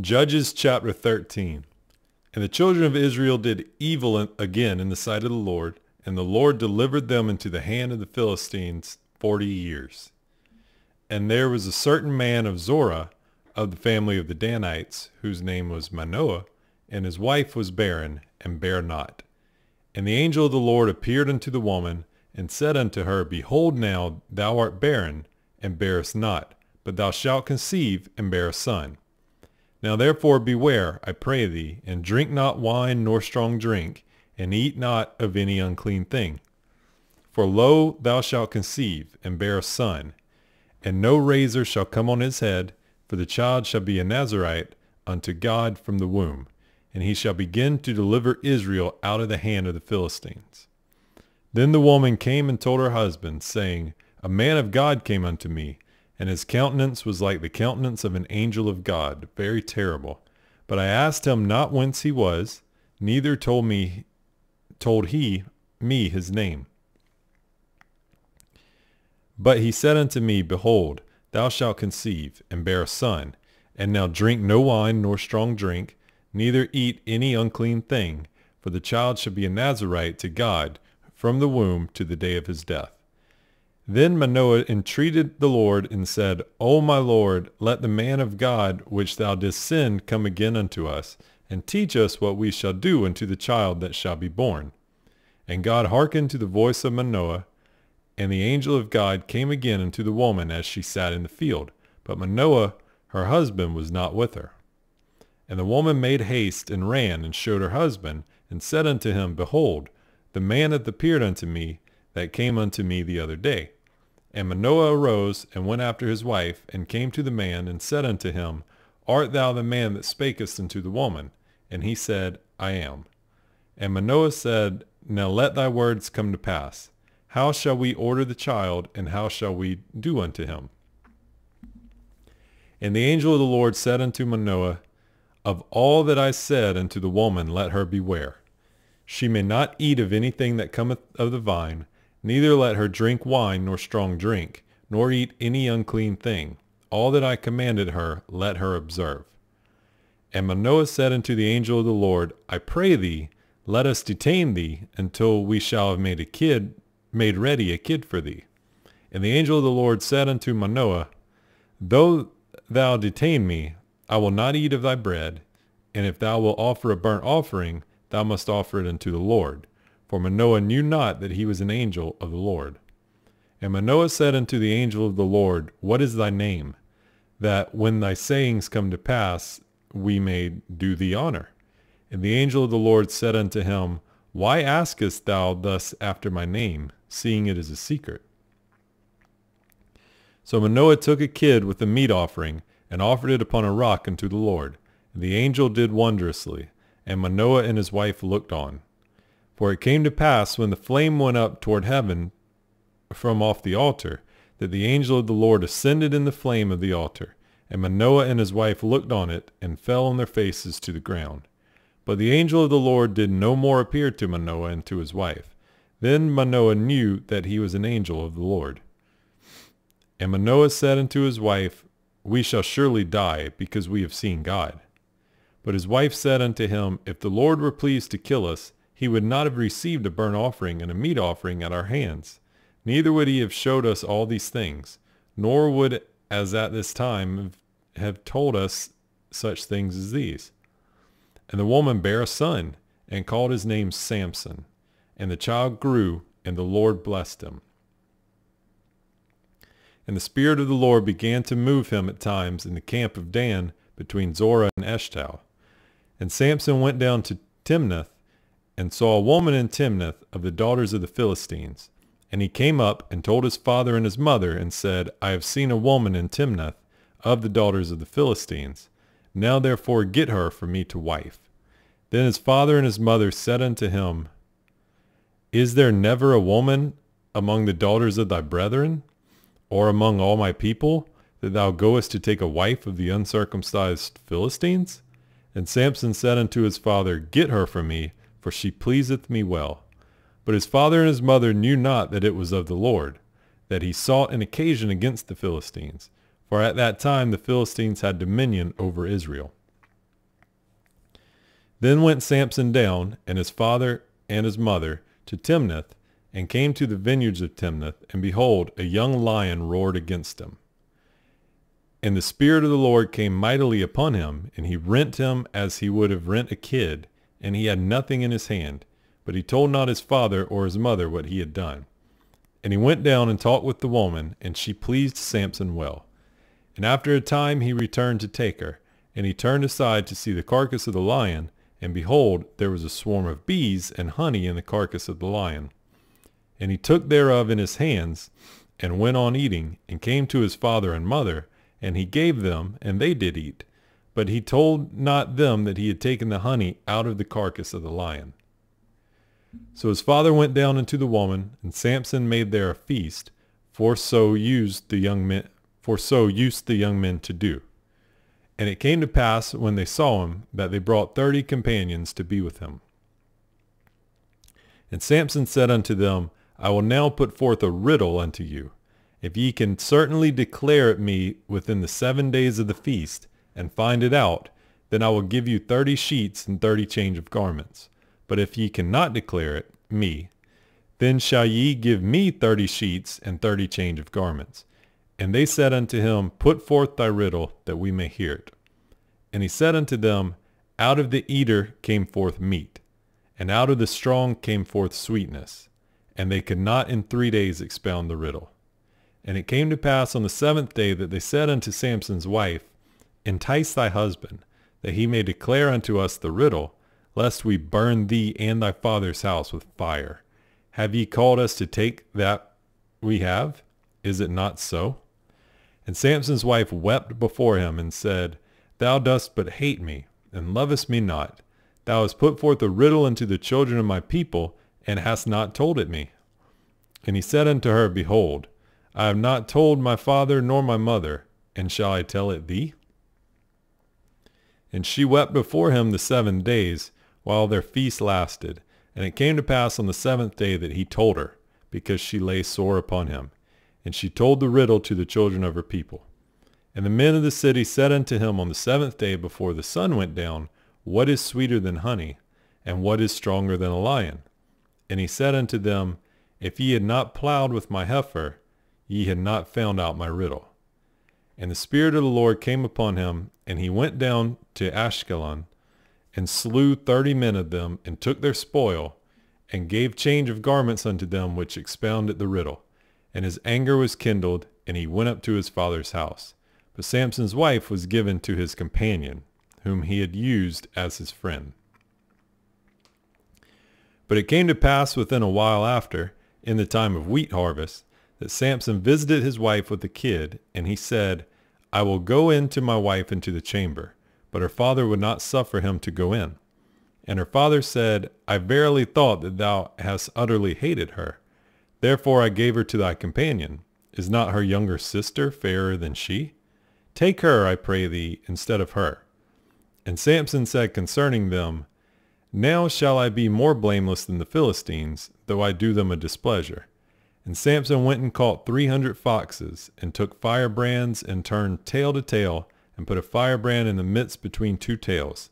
Judges chapter 13. And the children of Israel did evil again in the sight of the Lord, and the Lord delivered them into the hand of the Philistines 40 years. And there was a certain man of Zorah, of the family of the Danites, whose name was Manoah, and his wife was barren, and bare not. And the angel of the Lord appeared unto the woman, and said unto her, Behold now, thou art barren, and bearest not, but thou shalt conceive, and bear a son. Now therefore beware, I pray thee, and drink not wine nor strong drink, and eat not of any unclean thing. For lo, thou shalt conceive, and bear a son, and no razor shall come on his head, for the child shall be a Nazarite unto God from the womb, and he shall begin to deliver Israel out of the hand of the Philistines. Then the woman came and told her husband, saying, A man of God came unto me, and his countenance was like the countenance of an angel of God, very terrible. But I asked him not whence he was, neither told he me his name. But he said unto me, Behold, thou shalt conceive, and bear a son, and now drink no wine nor strong drink, neither eat any unclean thing, for the child shall be a Nazarite to God from the womb to the day of his death. Then Manoah entreated the Lord, and said, O my Lord, let the man of God which thou didst send come again unto us, and teach us what we shall do unto the child that shall be born. And God hearkened to the voice of Manoah, and the angel of God came again unto the woman as she sat in the field. But Manoah, her husband, was not with her. And the woman made haste, and ran, and showed her husband, and said unto him, Behold, the man hath appeared unto me, that came unto me the other day. And Manoah arose, and went after his wife, and came to the man, and said unto him, Art thou the man that spakest unto the woman? And he said, I am. And Manoah said, Now let thy words come to pass. How shall we order the child, and how shall we do unto him? And the angel of the Lord said unto Manoah, Of all that I said unto the woman, let her beware. She may not eat of anything that cometh of the vine, neither let her drink wine nor strong drink, nor eat any unclean thing. All that I commanded her, let her observe. And Manoah said unto the angel of the Lord, I pray thee, let us detain thee until we shall have made ready a kid for thee. And the angel of the Lord said unto Manoah, Though thou detain me, I will not eat of thy bread, and if thou wilt offer a burnt offering, thou must offer it unto the Lord. For Manoah knew not that he was an angel of the Lord. And Manoah said unto the angel of the Lord, What is thy name? That when thy sayings come to pass, we may do thee honor. And the angel of the Lord said unto him, Why askest thou thus after my name, seeing it is a secret? So Manoah took a kid with a meat offering, and offered it upon a rock unto the Lord. And the angel did wondrously, and Manoah and his wife looked on. For it came to pass, when the flame went up toward heaven from off the altar, that the angel of the Lord ascended in the flame of the altar. And Manoah and his wife looked on it, and fell on their faces to the ground. But the angel of the Lord did no more appear to Manoah and to his wife. Then Manoah knew that he was an angel of the Lord. And Manoah said unto his wife, We shall surely die, because we have seen God. But his wife said unto him, If the Lord were pleased to kill us, he would not have received a burnt offering and a meat offering at our hands. Neither would he have showed us all these things, nor would, as at this time, have told us such things as these. And the woman bare a son, and called his name Samson. And the child grew, and the Lord blessed him. And the Spirit of the Lord began to move him at times in the camp of Dan, between Zorah and Eshtaol. And Samson went down to Timnath, and saw a woman in Timnath of the daughters of the Philistines. And he came up, and told his father and his mother, and said, I have seen a woman in Timnath of the daughters of the Philistines. Now therefore get her for me to wife. Then his father and his mother said unto him, Is there never a woman among the daughters of thy brethren, or among all my people, that thou goest to take a wife of the uncircumcised Philistines? And Samson said unto his father, Get her for me, for she pleaseth me well. But his father and his mother knew not that it was of the Lord, that he sought an occasion against the Philistines. For at that time the Philistines had dominion over Israel. Then went Samson down, and his father and his mother, to Timnath, and came to the vineyards of Timnath, and behold, a young lion roared against him. And the Spirit of the Lord came mightily upon him, and he rent him as he would have rent a kid, and he had nothing in his hand, but he told not his father or his mother what he had done. And he went down and talked with the woman, and she pleased Samson well. And after a time he returned to take her, and he turned aside to see the carcass of the lion, and behold, there was a swarm of bees and honey in the carcass of the lion. And he took thereof in his hands, and went on eating, and came to his father and mother, and he gave them, and they did eat. But he told not them that he had taken the honey out of the carcass of the lion. So his father went down unto the woman, and Samson made there a feast, for so used the young men to do. And it came to pass, when they saw him, that they brought 30 companions to be with him. And Samson said unto them, I will now put forth a riddle unto you. If ye can certainly declare it me within the 7 days of the feast, and find it out, then I will give you 30 sheets and 30 change of garments. But if ye cannot declare it me, then shall ye give me 30 sheets and 30 change of garments. And they said unto him, Put forth thy riddle, that we may hear it. And he said unto them, Out of the eater came forth meat, and out of the strong came forth sweetness. And they could not in 3 days expound the riddle. And it came to pass on the 7th day that they said unto Samson's wife, Entice thy husband, that he may declare unto us the riddle, lest we burn thee and thy father's house with fire. Have ye called us to take that we have? Is it not so? And Samson's wife wept before him, and said, Thou dost but hate me, and lovest me not. Thou hast put forth a riddle unto the children of my people, and hast not told it me. And he said unto her, Behold, I have not told my father nor my mother, and shall I tell it thee? And she wept before him the 7 days, while their feast lasted. And it came to pass on the 7th day that he told her, because she lay sore upon him. And she told the riddle to the children of her people. And the men of the city said unto him on the 7th day before the sun went down, What is sweeter than honey, and what is stronger than a lion? And he said unto them, If ye had not plowed with my heifer, ye had not found out my riddle. And the Spirit of the Lord came upon him, and he went down to Ashkelon, and slew 30 men of them, and took their spoil, and gave change of garments unto them which expounded the riddle. And his anger was kindled, and he went up to his father's house. But Samson's wife was given to his companion, whom he had used as his friend. But it came to pass within a while after, in the time of wheat harvest, that Samson visited his wife with a kid, and he said, I will go in to my wife into the chamber. But her father would not suffer him to go in. And her father said, I verily thought that thou hast utterly hated her. Therefore I gave her to thy companion. Is not her younger sister fairer than she? Take her, I pray thee, instead of her. And Samson said concerning them, Now shall I be more blameless than the Philistines, though I do them a displeasure. And Samson went and caught 300 foxes, and took firebrands, and turned tail to tail, and put a firebrand in the midst between 2 tails.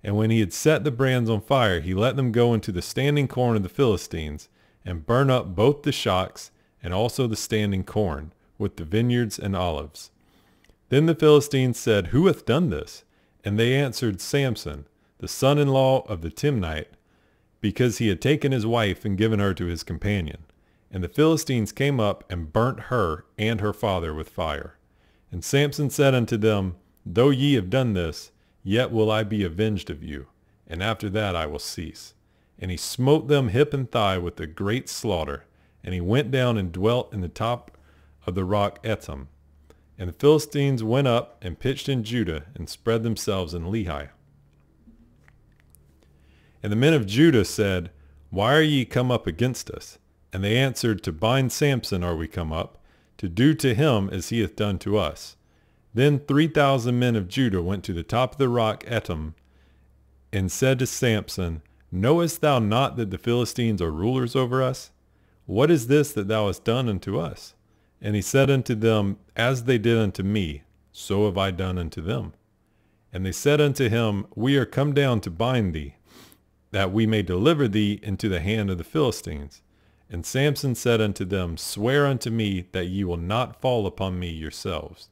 And when he had set the brands on fire, he let them go into the standing corn of the Philistines, and burn up both the shocks, and also the standing corn, with the vineyards and olives. Then the Philistines said, Who hath done this? And they answered, Samson, the son-in-law of the Timnite, because he had taken his wife and given her to his companion. And the Philistines came up and burnt her and her father with fire. And Samson said unto them, Though ye have done this, yet will I be avenged of you, and after that I will cease. And he smote them hip and thigh with a great slaughter, and he went down and dwelt in the top of the rock Etam. And the Philistines went up and pitched in Judah, and spread themselves in Lehi. And the men of Judah said, Why are ye come up against us? And they answered, To bind Samson are we come up, to do to him as he hath done to us. Then 3,000 men of Judah went to the top of the rock Etam, and said to Samson, Knowest thou not that the Philistines are rulers over us? What is this that thou hast done unto us? And he said unto them, As they did unto me, so have I done unto them. And they said unto him, We are come down to bind thee, that we may deliver thee into the hand of the Philistines. And Samson said unto them, Swear unto me that ye will not fall upon me yourselves.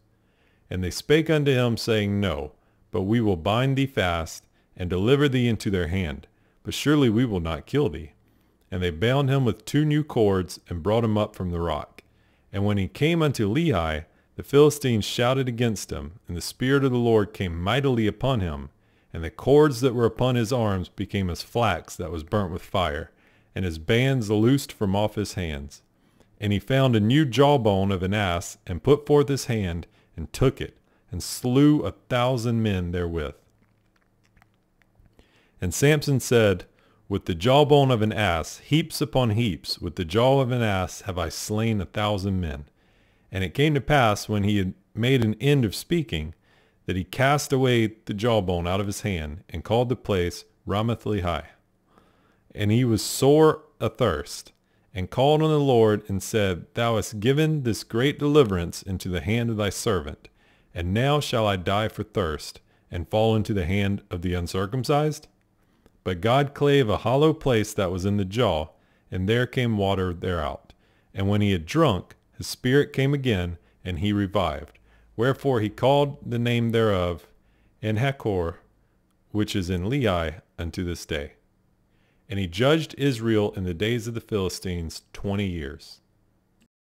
And they spake unto him, saying, No, but we will bind thee fast, and deliver thee into their hand. But surely we will not kill thee. And they bound him with 2 new cords, and brought him up from the rock. And when he came unto Lehi, the Philistines shouted against him, and the Spirit of the Lord came mightily upon him. And the cords that were upon his arms became as flax that was burnt with fire, and his bands loosed from off his hands. And he found a new jawbone of an ass, and put forth his hand, and took it, and slew 1,000 men therewith. And Samson said, With the jawbone of an ass, heaps upon heaps, with the jaw of an ass have I slain 1,000 men. And it came to pass, when he had made an end of speaking, that he cast away the jawbone out of his hand, and called the place Ramath-lehi. And he was sore athirst, and called on the Lord, and said, Thou hast given this great deliverance into the hand of thy servant, and now shall I die for thirst, and fall into the hand of the uncircumcised? But God clave a hollow place that was in the jaw, and there came water thereout. And when he had drunk, his spirit came again, and he revived. Wherefore he called the name thereof En-hakkore, which is in Lehi unto this day. And he judged Israel in the days of the Philistines 20 years.